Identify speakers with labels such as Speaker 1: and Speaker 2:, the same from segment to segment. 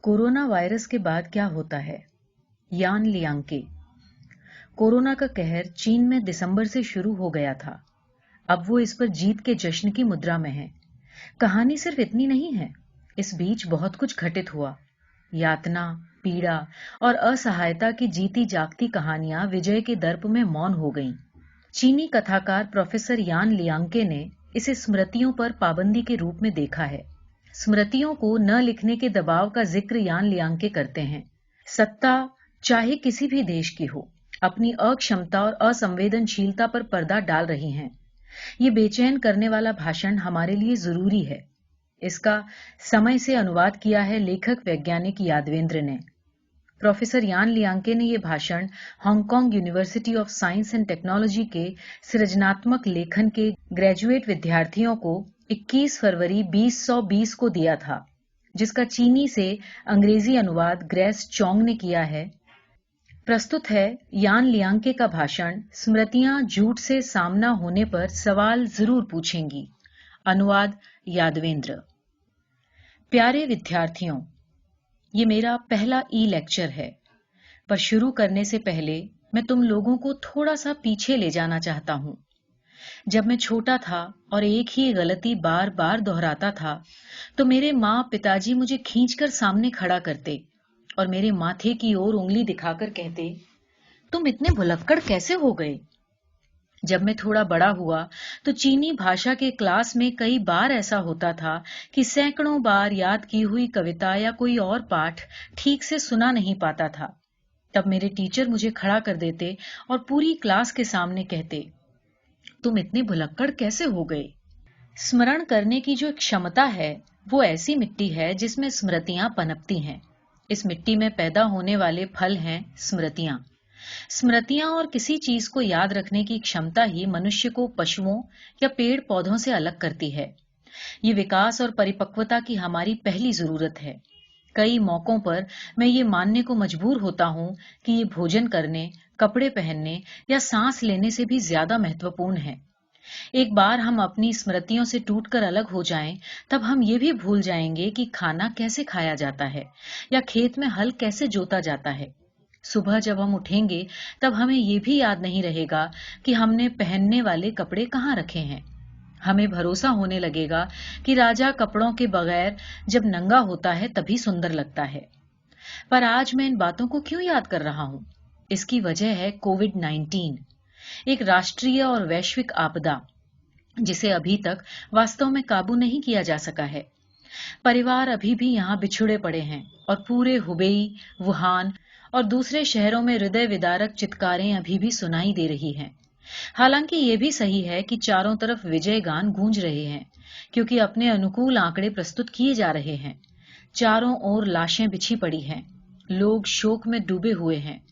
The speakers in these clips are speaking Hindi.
Speaker 1: कोरोना वायरस के बाद क्या होता है? यान लियांगे। कोरोना का कहर चीन में दिसंबर से शुरू हो गया था। अब वो इस पर जीत के जश्न की मुद्रा में है। कहानी सिर्फ इतनी नहीं है। इस बीच बहुत कुछ घटित हुआ। यातना, पीड़ा और असहायता की जीती जागती कहानियां विजय के दर्प में मौन हो गईं। चीनी कथाकार प्रोफेसर यान लियांगे ने इसे स्मृतियों पर पाबंदी के रूप में देखा है। स्मृतियों को न लिखने के दबाव का जिक्र यान लियांगे करते हैं। सत्ता चाहे किसी भी देश की हो, अपनी अक्षमता और असंवेदनशीलता पर पर्दा डाल रही हैं। ये बेचैन करने वाला भाषण हमारे लिए जरूरी है। इसका समय से अनुवाद किया है लेखक वैज्ञानिक यादवेंद्र ने। प्रोफेसर यान लियांगे ने यह भाषण Hong Kong university of science and technology के सृजनात्मक लेखन के ग्रेजुएट विद्यार्थियों को 21 फरवरी 2020 को दिया था, जिसका चीनी से अंग्रेजी अनुवाद ग्रेस चोंग ने किया है। प्रस्तुत है यान लियांगे का भाषण स्मृतियां झूठ से सामना होने पर सवाल जरूर पूछेंगी। अनुवाद यादवेंद्र। प्यारे विद्यार्थियों, ये मेरा पहला ई लेक्चर है, पर शुरू करने से पहले मैं तुम लोगों को थोड़ा सा पीछे ले जाना चाहता हूं। जब मैं छोटा था और एक ही गलती बार बार दोहराता था, तो मेरे माँ पिताजी मुझे खींचकर सामने खड़ा करते और मेरे माथे की ओर उंगली दिखाकर कहते, तुम इतने भुलक्कड़ कैसे हो गए? जब मैं थोड़ा बड़ा हुआ तो चीनी भाषा के क्लास में कई बार ऐसा होता था कि सैकड़ों बार याद की हुई कविता या कोई और पाठ ठीक से सुना नहीं पाता था। तब मेरे टीचर मुझे खड़ा कर देते और पूरी क्लास के सामने कहते, तुम इतने भुलक्कड़ कैसे हो गए? स्मरण करने की जो क्षमता है वो ऐसी मिट्टी है जिसमें स्मृतियां पनपती हैं। इस मिट्टी में पैदा होने वाले फल हैं स्मृतियां। स्मृतियां और किसी चीज को याद रखने की क्षमता ही मनुष्य को पशुओं या पेड़ पौधों से अलग करती है। ये विकास और परिपक्वता की हमारी पहली जरूरत है। कई मौकों पर मैं ये मानने को मजबूर होता हूं कि ये भोजन करने, कपड़े पहनने या सांस लेने से भी ज्यादा महत्वपूर्ण है। एक बार हम अपनी स्मृतियों से टूटकर अलग हो जाएं, तब हम ये भी भूल जाएंगे कि खाना कैसे खाया जाता है या खेत में हल कैसे जोता जाता है। सुबह जब हम उठेंगे, तब हमें ये भी याद नहीं रहेगा कि हमने पहनने वाले कपड़े कहाँ रखे हैं। हमें भरोसा होने लगेगा कि राजा कपड़ों के बगैर जब नंगा होता है तभी सुंदर लगता है। पर आज मैं इन बातों को क्यों याद कर रहा हूं? इसकी वजह है कोविड-19, एक राष्ट्रीय और वैश्विक आपदा जिसे अभी तक वास्तव में काबू नहीं किया जा सका है। परिवार अभी भी यहाँ बिछुड़े पड़े हैं और पूरे हुबेई, वुहान और दूसरे शहरों में हृदय विदारक चित्कारें अभी भी सुनाई दे रही हैं। हालांकि ये भी सही है कि चारों तरफ विजय गान गूंज रहे हैं, क्योंकि अपने अनुकूल आंकड़े प्रस्तुत किए जा रहे हैं। चारों ओर लाशें बिछी पड़ी हैं, लोग शोक में डूबे हुए हैं।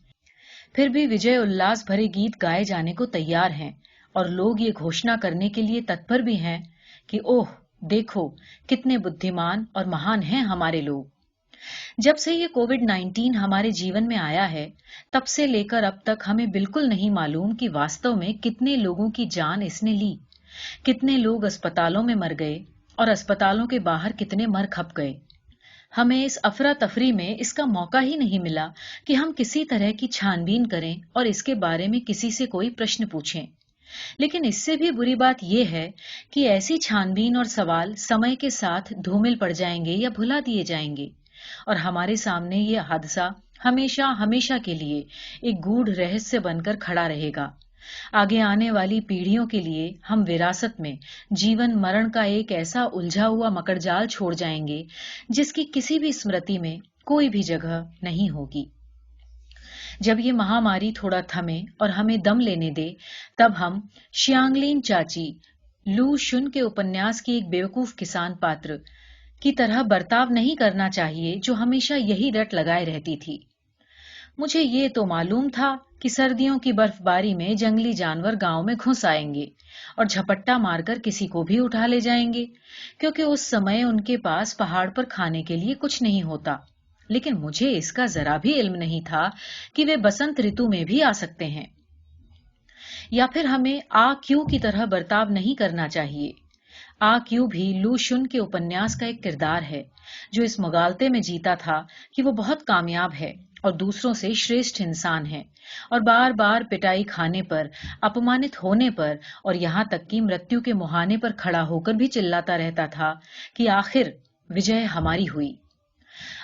Speaker 1: फिर भी विजय उल्लास भरे गीत गाए जाने को तैयार हैं और लोग ये घोषणा करने के लिए तत्पर भी हैं कि ओह देखो, कितने बुद्धिमान और महान हैं हमारे लोग। जब से ये कोविड-19 हमारे जीवन में आया है, तब से लेकर अब तक हमें बिल्कुल नहीं मालूम कि वास्तव में कितने लोगों की जान इसने ली, कितने लोग अस्पतालों में मर गए और अस्पतालों के बाहर कितने मर खप गए। हमें इस अफरा तफरी में इसका मौका ही नहीं मिला कि हम किसी तरह की छानबीन करें और इसके बारे में किसी से कोई प्रश्न पूछें। लेकिन इससे भी बुरी बात यह है कि ऐसी छानबीन और सवाल समय के साथ धूमिल पड़ जाएंगे या भुला दिए जाएंगे और हमारे सामने ये हादसा हमेशा हमेशा के लिए एक गूढ़ रहस्य बनकर खड़ा रहेगा। आगे आने वाली पीढ़ियों के लिए हम विरासत में जीवन मरण का एक ऐसा उलझा हुआ मकड़जाल छोड़ जाएंगे जिसकी किसी भी स्मृति में कोई भी जगह नहीं होगी। जब ये महामारी थोड़ा थमे और हमें दम लेने दे, तब हम शियांगलिन चाची लू शुन के उपन्यास की एक बेवकूफ किसान पात्र की तरह बर्ताव नहीं करना चाहिए, जो हमेशा यही रट लगाए रहती थी। मुझे ये तो मालूम था कि सर्दियों की बर्फबारी में जंगली जानवर गांव में घुस आएंगे और झपट्टा मारकर किसी को भी उठा ले जाएंगे, क्योंकि उस समय उनके पास पहाड़ पर खाने के लिए कुछ नहीं होता। लेकिन मुझे इसका जरा भी इल्म नहीं था कि वे बसंत ऋतु में भी आ सकते हैं। या फिर हमें आ क्यों की तरह बर्ताव नहीं करना चाहिए। आ क्यों भी लू शुन के उपन्यास का एक किरदार है जो इस मुगालते में जीता था कि वो बहुत कामयाब है और दूसरों से श्रेष्ठ इंसान है, और बार बार पिटाई खाने पर, अपमानित होने पर और यहां तक कि मृत्यु के मुहाने पर खड़ा होकर भी चिल्लाता रहता था कि आखिर विजय हमारी हुई।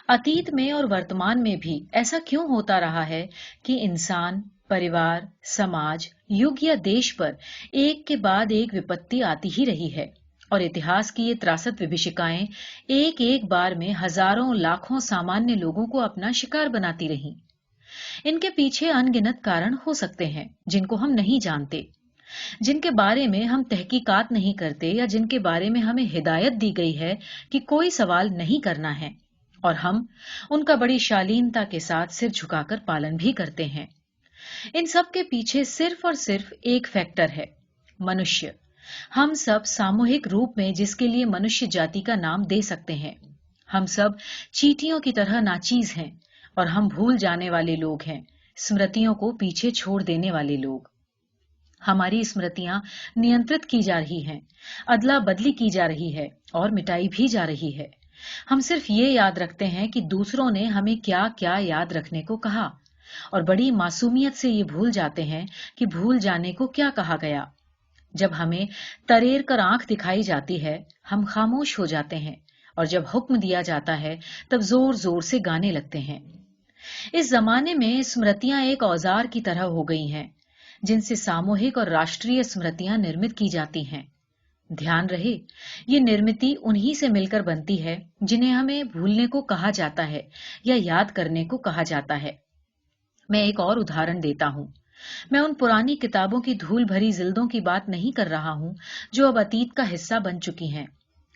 Speaker 1: अतीत में और वर्तमान में भी ऐसा क्यों होता रहा है कि इंसान, परिवार, समाज, युग या देश पर एक के बाद एक विपत्ति आती ही रही है और इतिहास की ये त्रासद विभीषिकाएं एक एक बार में हजारों लाखों सामान्य लोगों को अपना शिकार बनाती रहीं। इनके पीछे अनगिनत कारण हो सकते हैं जिनको हम नहीं जानते, जिनके बारे में हम तहकीकात नहीं करते या जिनके बारे में हमें हिदायत दी गई है कि कोई सवाल नहीं करना है, और हम उनका बड़ी शालीनता के साथ सिर झुकाकर पालन भी करते हैं। इन सब के पीछे सिर्फ और सिर्फ एक फैक्टर है, मनुष्य। हम सब सामूहिक रूप में जिसके लिए मनुष्य जाति का नाम दे सकते हैं। हम सब चींटियों की तरह नाचीज हैं और हम भूल जाने वाले लोग हैं, स्मृतियों को पीछे छोड़ देने वाले लोग। हमारी स्मृतियां नियंत्रित की जा रही हैं, अदला बदली की जा रही है और मिटाई भी जा रही है। हम सिर्फ ये याद रखते हैं कि दूसरों ने हमें क्या क्या याद रखने को कहा, और बड़ी मासूमियत से ये भूल जाते हैं कि भूल जाने को क्या कहा गया। जब हमें तरेर कर आंख दिखाई जाती है, हम खामोश हो जाते हैं, और जब हुक्म दिया जाता है तब जोर जोर से गाने लगते हैं। इस जमाने में स्मृतियां एक औजार की तरह हो गई हैं, जिनसे सामूहिक और राष्ट्रीय स्मृतियां निर्मित की जाती हैं। ध्यान रहे, ये निर्मिति उन्हीं से मिलकर बनती है जिन्हें हमें भूलने को कहा जाता है या याद करने को कहा जाता है। मैं एक और उदाहरण देता हूं। मैं उन पुरानी किताबों की धूल भरी जिल्दों की बात नहीं कर रहा हूं जो अब अतीत का हिस्सा बन चुकी हैं,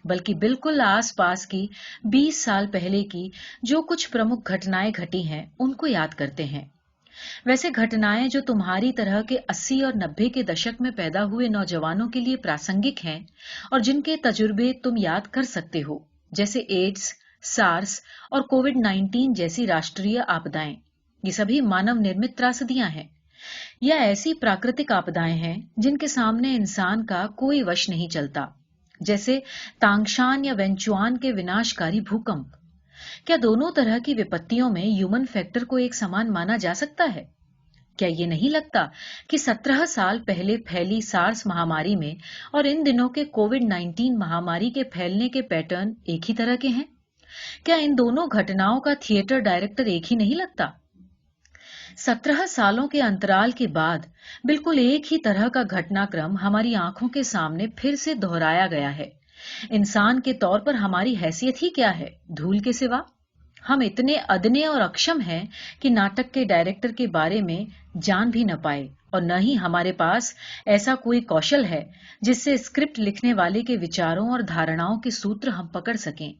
Speaker 1: बल्कि बिल्कुल आस-पास की 20 साल पहले की जो कुछ प्रमुख घटनाएं घटी हैं उनको याद करते हैं। वैसे घटनाएं जो तुम्हारी तरह के 80 और 90 के दशक में पैदा हुए नौजवानों के लिए प्रासंगिक हैं और जिनके तजुर्बे तुम याद कर सकते हो, जैसे एड्स, सार्स और कोविड-19 जैसी राष्ट्रीय आपदाएं। ये सभी मानव निर्मित त्रासदियां हैं या ऐसी प्राकृतिक आपदाएं हैं जिनके सामने इंसान का कोई वश नहीं चलता, जैसे तांगशान या वेंचुआन के विनाशकारी भूकंप। क्या दोनों तरह की विपत्तियों में ह्यूमन फैक्टर को एक समान माना जा सकता है? क्या ये नहीं लगता कि 17 साल पहले फैली सार्स महामारी में और इन दिनों के कोविड-19 महामारी के फैलने के पैटर्न एक ही तरह के हैं? क्या इन दोनों घटनाओं का थिएटर डायरेक्टर एक ही नहीं लगता? 17 सालों के अंतराल के बाद बिल्कुल एक ही तरह का घटनाक्रम हमारी आंखों के सामने फिर से दोहराया गया है। इंसान के तौर पर हमारी हैसियत ही क्या है, धूल के सिवा? हम इतने अदने और अक्षम हैं कि नाटक के डायरेक्टर के बारे में जान भी न पाए, और न ही हमारे पास ऐसा कोई कौशल है जिससे स्क्रिप्ट लिखने वाले के विचारों और धारणाओं के सूत्र हम पकड़ सकें।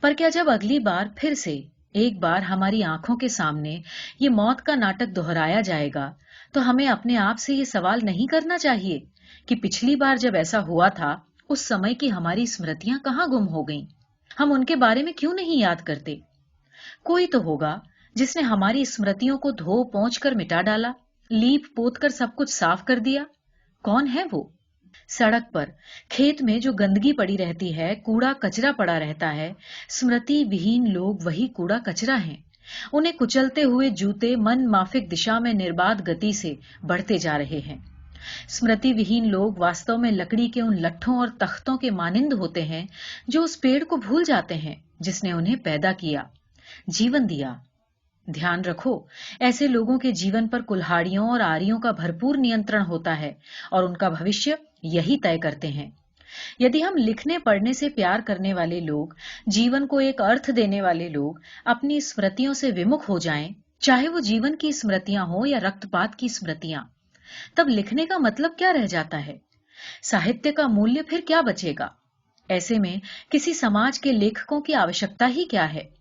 Speaker 1: पर क्या जब अगली बार फिर से एक बार हमारी आंखों के सामने ये मौत का नाटक दोहराया जाएगा, तो हमें अपने आप से ये सवाल नहीं करना चाहिए कि पिछली बार जब ऐसा हुआ था उस समय की हमारी स्मृतियां कहां गुम हो गईं? हम उनके बारे में क्यों नहीं याद करते? कोई तो होगा जिसने हमारी स्मृतियों को धो पोंछ कर मिटा डाला, लीप पोत कर सब कुछ साफ कर दिया। कौन है वो? सड़क पर, खेत में जो गंदगी पड़ी रहती है, कूड़ा कचरा पड़ा रहता है, स्मृति विहीन लोग वही कूड़ा कचरा हैं। उन्हें कुचलते हुए जूते मन माफिक दिशा में निर्बाध गति से बढ़ते जा रहे हैं। स्मृति विहीन लोग वास्तव में लकड़ी के उन लट्ठों और तख्तों के मानिंद होते हैं जो उस पेड़ को भूल जाते हैं जिसने उन्हें पैदा किया, जीवन दिया। ध्यान रखो, ऐसे लोगों के जीवन पर कुल्हाड़ियों और आरियों का भरपूर नियंत्रण होता है और उनका भविष्य यही तय करते हैं। यदि हम लिखने पढ़ने से प्यार करने वाले लोग, जीवन को एक अर्थ देने वाले लोग अपनी स्मृतियों से विमुख हो जाएं, चाहे वो जीवन की स्मृतियां हो या रक्तपात की स्मृतियां, तब लिखने का मतलब क्या रह जाता है? साहित्य का मूल्य फिर क्या बचेगा? ऐसे में किसी समाज के लेखकों की आवश्यकता ही क्या है?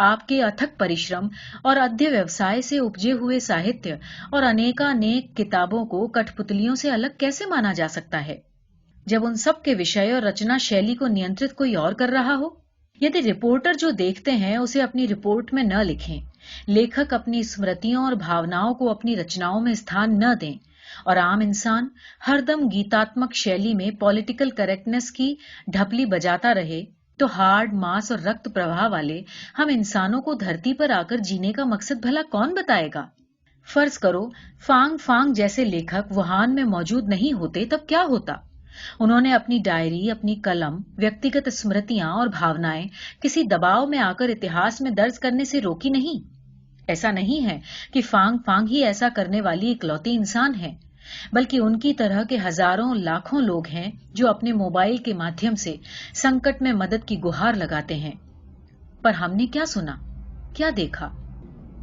Speaker 1: आपके अथक परिश्रम और अध्य व्यवसाय से उपजे हुए साहित्य और अनेकानेक किताबों को कठपुतलियों से अलग कैसे माना जा सकता है, जब उन सब के विषय और रचना शैली को नियंत्रित कोई और कर रहा हो? यदि रिपोर्टर जो देखते हैं उसे अपनी रिपोर्ट में न लिखें, लेखक अपनी स्मृतियों और भावनाओं को अपनी रचनाओं में स्थान न दें, और आम इंसान हरदम गीतात्मक शैली में पॉलिटिकल करेक्टनेस की ढपली बजाता रहे तो हार्ड मांस और रक्त प्रवाह वाले हम इंसानों को धरती पर आकर जीने का मकसद भला कौन बताएगा? फर्ज करो फांग फांग जैसे लेखक वुहान में मौजूद नहीं होते, तब क्या होता? उन्होंने अपनी डायरी, अपनी कलम, व्यक्तिगत स्मृतियां और भावनाएं किसी दबाव में आकर इतिहास में दर्ज करने से रोकी नहीं। ऐसा नहीं है कि फांग फांग ही ऐसा करने वाली इकलौती इंसान है, बल्कि उनकी तरह के हजारों लाखों लोग हैं जो अपने मोबाइल के माध्यम से संकट में मदद की गुहार लगाते हैं। पर हमने क्या सुना, क्या देखा?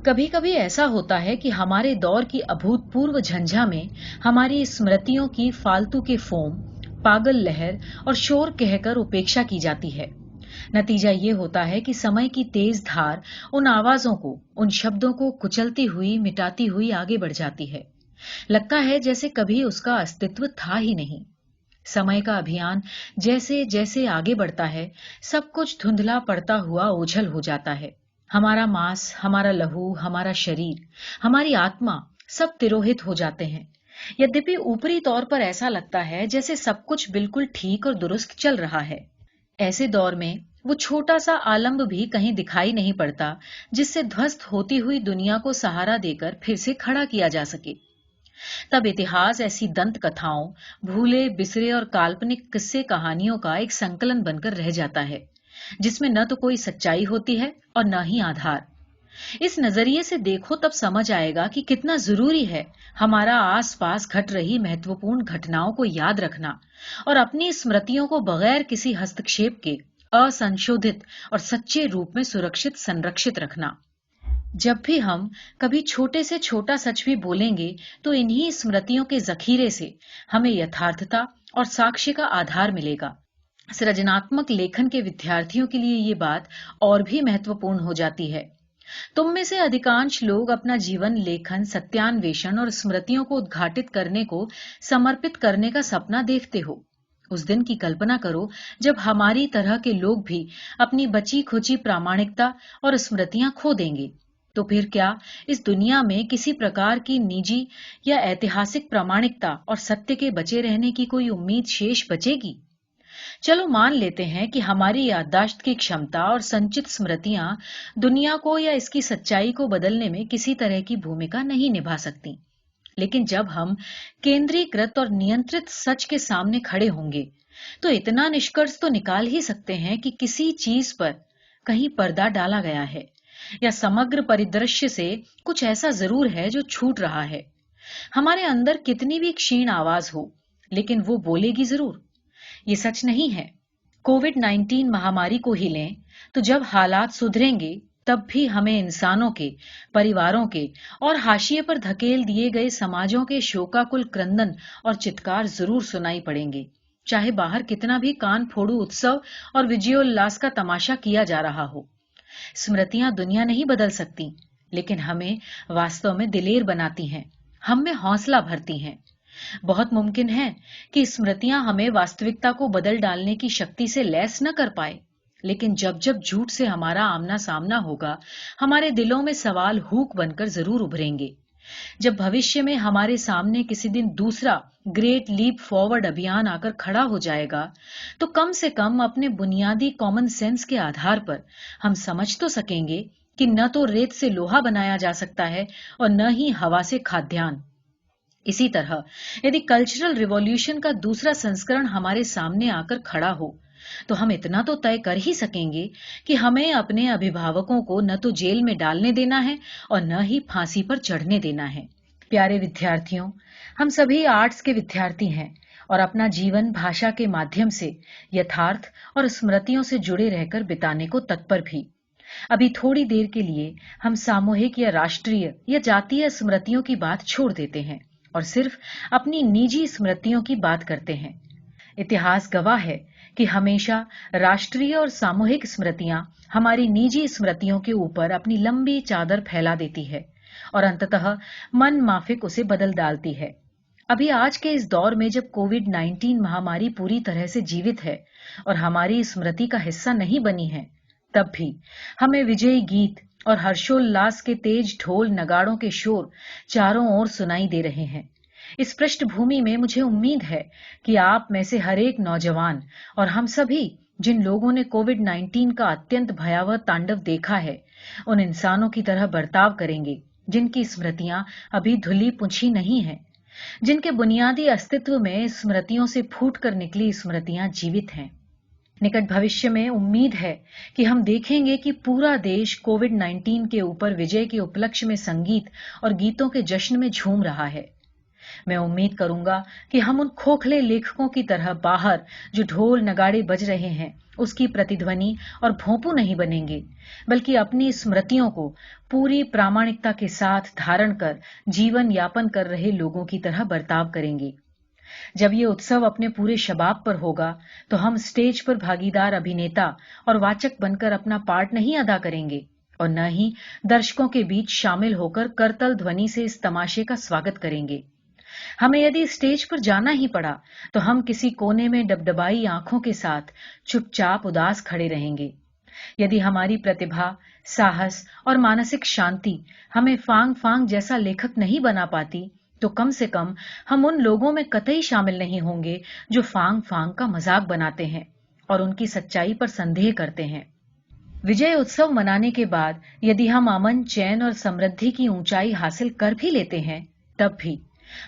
Speaker 1: कभी कभी ऐसा होता है कि हमारे दौर की अभूतपूर्व झंझा में हमारी स्मृतियों की फालतू के फोम, पागल लहर और शोर कहकर उपेक्षा की जाती है। नतीजा ये होता है कि समय की तेज धार उन आवाजों को, उन शब्दों को कुचलती हुई, मिटाती हुई आगे बढ़ जाती है। लगता है जैसे कभी उसका अस्तित्व था ही नहीं। समय का अभियान जैसे जैसे आगे बढ़ता है, सब कुछ धुंधला पड़ता हुआ ओझल हो जाता है। हमारा मांस, हमारा लहू, हमारा शरीर, हमारी आत्मा सब तिरोहित हो जाते हैं। यद्यपि ऊपरी तौर पर ऐसा लगता है जैसे सब कुछ बिल्कुल ठीक और दुरुस्त चल रहा है। ऐसे दौर में वो छोटा सा आलम्ब भी कहीं दिखाई नहीं पड़ता जिससे ध्वस्त होती हुई दुनिया को सहारा देकर फिर से खड़ा किया जा सके। तब इतिहास ऐसी दंत कथाओं, भूले बिसरे और काल्पनिक किस्से कहानियों का एक संकलन बनकर रह जाता है, जिसमें न तो कोई सच्चाई होती है और न ही आधार। इस नजरिए से देखो तब समझ आएगा कि कितना जरूरी है हमारा आसपास घट रही महत्वपूर्ण घटनाओं को याद रखना और अपनी स्मृतियों को बगैर किसी हस्तक्षेप के असंशोधित और सच्चे रूप में सुरक्षित संरक्षित रखना। जब भी हम कभी छोटे से छोटा सच भी बोलेंगे तो इन्हीं स्मृतियों के जखीरे से हमें यथार्थता और साक्ष्य का आधार मिलेगा। सृजनात्मक लेखन के विद्यार्थियों के लिए ये बात और भी महत्वपूर्ण हो जाती है। तुम में से अधिकांश लोग अपना जीवन लेखन, सत्यान्वेषण और स्मृतियों को उद्घाटित करने को समर्पित करने का सपना देखते हो। उस दिन की कल्पना करो जब हमारी तरह के लोग भी अपनी बची खुची प्रामाणिकता और स्मृतियां खो देंगे। तो फिर क्या इस दुनिया में किसी प्रकार की निजी या ऐतिहासिक प्रामाणिकता और सत्य के बचे रहने की कोई उम्मीद शेष बचेगी? चलो मान लेते हैं कि हमारी याददाश्त की क्षमता और संचित स्मृतियां दुनिया को या इसकी सच्चाई को बदलने में किसी तरह की भूमिका नहीं निभा सकती। लेकिन जब हम केंद्रीकृत और नियंत्रित सच के सामने खड़े होंगे तो इतना निष्कर्ष तो निकाल ही सकते हैं कि किसी चीज पर कहीं पर्दा डाला गया है या समग्र परिदृश्य से कुछ ऐसा जरूर है जो छूट रहा है। हमारे अंदर कितनी भी क्षीण आवाज हो, लेकिन वो बोलेगी जरूर। ये सच नहीं है। कोविड-19 महामारी को ही लें तो जब हालात सुधरेंगे तब भी हमें इंसानों के, परिवारों के और हाशिए पर धकेल दिए गए समाजों के शोकाकुल क्रंदन और चित्कार जरूर सुनाई पड़ेंगे, चाहे बाहर कितना भी कान फोड़ू उत्सव और विजयोल्लास का तमाशा किया जा रहा हो। स्मृतियां दुनिया नहीं बदल सकती, लेकिन हमें वास्तव में दिलेर बनाती हैं, हम में हौसला भरती हैं। बहुत मुमकिन है कि स्मृतियां हमें वास्तविकता को बदल डालने की शक्ति से लैस न कर पाए, लेकिन जब जब झूठ से हमारा आमना सामना होगा, हमारे दिलों में सवाल हुक बनकर जरूर उभरेंगे। जब भविष्य में हमारे सामने किसी दिन दूसरा ग्रेट लीप फॉरवर्ड अभियान आकर खड़ा हो जाएगा, तो कम से कम अपने बुनियादी कॉमन सेंस के आधार पर हम समझ तो सकेंगे कि न तो रेत से लोहा बनाया जा सकता है और न ही हवा से खाद्यान्न। इसी तरह यदि कल्चरल रिवॉल्यूशन का दूसरा संस्करण हमारे सामने आकर खड़ा हो, तो हम इतना तो तय कर ही सकेंगे कि हमें अपने अभिभावकों को न तो जेल में डालने देना है और न ही फांसी पर चढ़ने देना है। प्यारे विद्यार्थियों, हम सभी आर्ट्स के विद्यार्थी हैं और अपना जीवन भाषा के माध्यम से यथार्थ और स्मृतियों से जुड़े रहकर बिताने को तत्पर भी। अभी थोड़ी देर के लिए हम सामूहिक या राष्ट्रीय या जातीय स्मृतियों की बात छोड़ देते हैं और सिर्फ अपनी निजी स्मृतियों की बात करते हैं। इतिहास गवाह है कि हमेशा राष्ट्रीय और सामूहिक स्मृतियां हमारी निजी स्मृतियों के ऊपर अपनी लंबी चादर फैला देती है और अंततः मन माफिक उसे बदल डालती है। अभी आज के इस दौर में जब कोविड-19 महामारी पूरी तरह से जीवित है और हमारी स्मृति का हिस्सा नहीं बनी है, तब भी हमें विजयी गीत और हर्षोल्लास के तेज ढोल नगाड़ों के शोर चारों ओर सुनाई दे रहे हैं। इस पृष्ठभूमि में मुझे उम्मीद है कि आप में से हर एक नौजवान और हम सभी जिन लोगों ने कोविड-19 का अत्यंत भयावह तांडव देखा है, उन इंसानों की तरह बर्ताव करेंगे जिनकी स्मृतियां अभी धुली पुंछी नहीं हैं, जिनके बुनियादी अस्तित्व में स्मृतियों से फूट कर निकली स्मृतियां जीवित हैं। निकट भविष्य में उम्मीद है कि हम देखेंगे कि पूरा देश कोविड-19 के ऊपर विजय के उपलक्ष्य में संगीत और गीतों के जश्न में झूम रहा है। मैं उम्मीद करूंगा कि हम उन खोखले लेखकों की तरह बाहर जो ढोल नगाड़े बज रहे हैं उसकी प्रतिध्वनि और भोंपू नहीं बनेंगे, बल्कि अपनी स्मृतियों को पूरी प्रामाणिकता के साथ धारण कर जीवन यापन कर रहे लोगों की तरह बर्ताव करेंगे। जब ये उत्सव अपने पूरे शबाब पर होगा तो हम स्टेज पर भागीदार अभिनेता और वाचक बनकर अपना पार्ट नहीं अदा करेंगे और न ही दर्शकों के बीच शामिल होकर करतल ध्वनि से इस तमाशे का स्वागत करेंगे। हमें यदि स्टेज पर जाना ही पड़ा तो हम किसी कोने में डबडबाई आंखों के साथ चुपचाप उदास खड़े रहेंगे। यदि हमारी प्रतिभा, साहस और मानसिक शांति हमें फांग फांग जैसा लेखक नहीं बना पाती, तो कम से कम हम उन लोगों में कतई शामिल नहीं होंगे जो फांग फांग का मजाक बनाते हैं और उनकी सच्चाई पर संदेह करते हैं। विजय उत्सव मनाने के बाद यदि हम अमन, चैन और समृद्धि की ऊंचाई हासिल कर भी लेते हैं, तब भी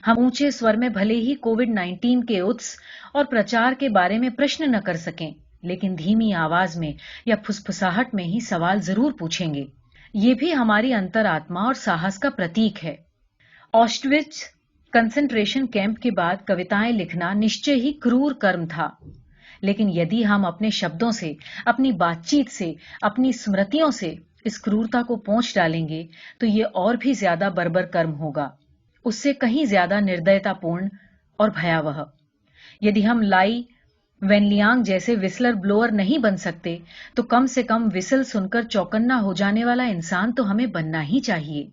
Speaker 1: हम ऊंचे स्वर में भले ही कोविड-19 के उत्स और प्रचार के बारे में प्रश्न न कर सकें, लेकिन धीमी आवाज में या फुसफुसाहट में ही सवाल जरूर पूछेंगे। ये भी हमारी अंतरात्मा और साहस का प्रतीक है। ऑस्टविट्ज कंसंट्रेशन कैंप के बाद कविताएं लिखना निश्चय ही क्रूर कर्म था, लेकिन यदि हम अपने शब्दों से, अपनी बातचीत से, अपनी स्मृतियों से इस क्रूरता को पोंछ डालेंगे तो ये और भी ज्यादा बर्बर कर्म होगा, उससे कहीं ज्यादा निर्दयतापूर्ण और भयावह। यदि हम लाई वेनलियांग जैसे विस्लर ब्लोअर नहीं बन सकते, तो कम से कम विसल सुनकर चौकन्ना हो जाने वाला इंसान तो हमें बनना ही चाहिए।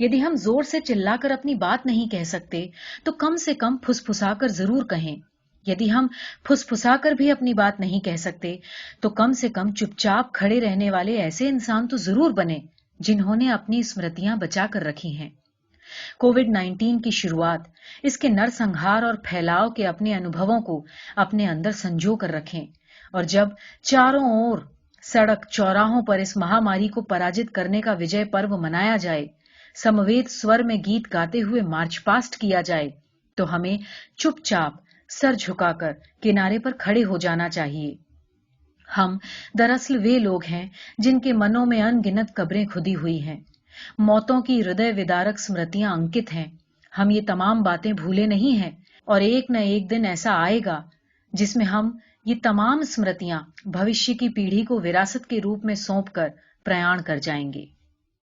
Speaker 1: यदि हम जोर से चिल्लाकर अपनी बात नहीं कह सकते, तो कम से कम फुसफुसाकर जरूर कहें। यदि हम फुसफुसाकर भी अपनी बात नहीं कह सकते, तो कम से कम चुपचाप खड़े रहने वाले ऐसे इंसान तो जरूर बने जिन्होंने अपनी स्मृतियां बचाकर रखी हैं। कोविड-19 की शुरुआत, इसके नरसंहार और फैलाव के अपने अनुभवों को अपने अंदर संजो कर रखें और जब चारों ओर सड़क चौराहों पर इस महामारी को पराजित करने का विजय पर्व मनाया जाए, समवेत स्वर में गीत गाते हुए मार्च पास्ट किया जाए, तो हमें चुपचाप सर झुकाकर किनारे पर खड़े हो जाना चाहिए। हम दरअसल वे लोग हैं जिनके मनों में अनगिनत कब्रें खुदी हुई हैं, मौतों की हृदय विदारक स्मृतियां अंकित हैं। हम ये तमाम बातें भूले नहीं हैं और एक न एक दिन ऐसा आएगा जिसमें हम ये तमाम स्मृतियां भविष्य की पीढ़ी को विरासत के रूप में सौंपकर प्रयाण कर जाएंगे।